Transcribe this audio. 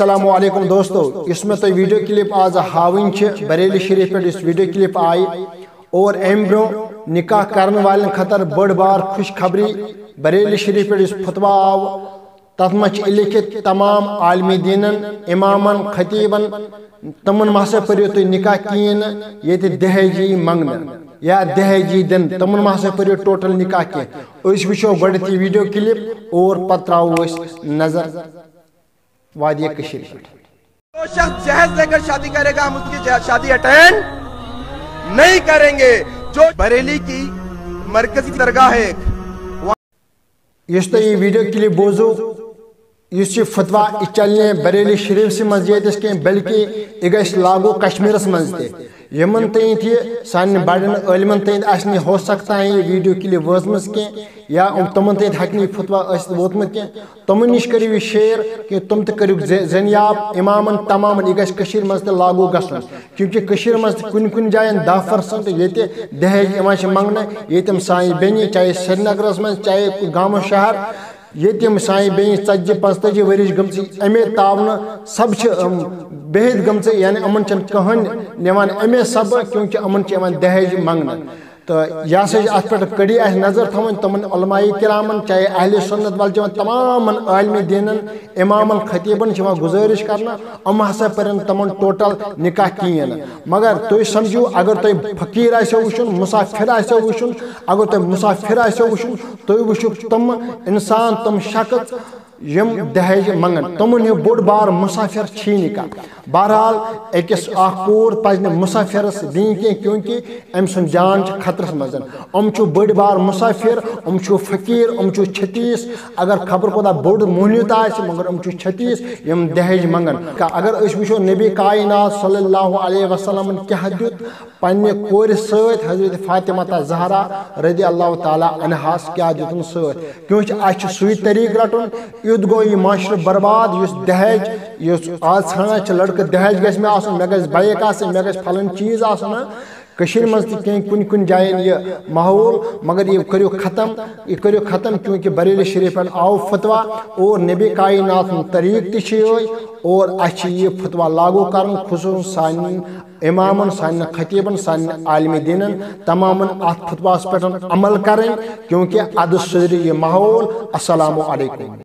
السلام علیکم دوستو، اس میں تو ویڈیو کلپ آز ہاون بریلی شریف پہ اس ویڈیو کلپ آئی اور ام برو نکاح کرنے والن خطر بڑ بار خوش خبری بریلی شریف پہ اس فتوا آو تت مچ لکھت تمام عالمی دینن امامن خطیبن تمن ماسا پریو تو نکاح کین یہ دہیجی منگن یا دہیجی دن تمن ماسا پریو ٹوٹل نکاح کین اس وچو گڈتی ویڈیو کلپ اور پتراو اس نظر وادی کشیر پر جو شخص جہیز لے کر شادی کرے گا ہم اس کی شادی اٹینڈ نہیں کریں گے۔ جو بریلی کی مرکزی درگاہ ہے اس تو یہ ویڈیو کلپ بوزو اس فتوا چلنے بریلی شریف سے مسجد اس کے بلکہ یہ لاگو کشمیر مز تے یمن تین تھی سان بڑن علمن تین نہیں ہو سکتا ہے یہ ویڈیو کلپ وزمز کی یا تمن تین ہکن فتوا ووتمت کی تمن نش کرو شیئر کہ تم تہ کرو زنیاب امامن تمام یہ گھر مز تہ لاگو گھن کیونکہ مز کن کن جائن 10% یہ دہیج منگنا یہ سان بینی چاہے سری نگرس مز چاہے گام شہر یہ سان بین 40-45 ورش گمچ امے تاؤن سب بہت گمچ یعنی امن چن کہن نوان امے سب کیونکہ امن دہیج منگنا تو یہ سا ات پہ کڑی نظر تھون تمن علماء کرامن چاہے اہل سنت والجماعت تمام عالمی دینن امامن خطیبن گزارش کرنا ام ہسا پرن تمن ٹوٹل نکاح کین مگر تھی سمجھو اگر تھی فقیر آسو وچن مسافر آسو وچن اگر تھی مسافر آسو وچن تھی وچو تم انسان تم شخص یم دہیج منگن تمن یہ بوڑ بار مسافر چھی نکاح بہرحال اکس کور پزن مسافرس دین کی کیونکہ ام سن جان خطرس مزن ام بڑ بار مسافر ام فقیر ام چھتیس اگر خبر خدا بوڑ مہنیت مگر ام چھتیس یم دہیج منگن اگر اس وچو نبی کائنات صلی اللہ علیہ وسلم کیا دیت پنہ کور ست حضرت فاطمہ زہرا رضی اللہ تعالی عنہاس کیا دیتن ست کیونکہ اچھ سوئی طریق رٹن یت گو یہ معاشرہ برباد اس دہیج اس آج ژھانڈان لڑکہ دہیج گھس میں آسن مے گھس بائک آسن مے گھس فلن چیز آسن کشیر مز تہ کن کن جائن یہ ماحول مگر یہ کرو ختم کیونکہ بریلی شریف پہ آو فتوا اور نبی کائنات طریق تہ اور اچھ یہ فتوا لاگو کرن خصوص سان امامن سان خطیبن سان عالمی دینن تمام ات فتواس پہ عمل کریں کیونکہ اد سدر یہ ماحول۔ السلام علیکم۔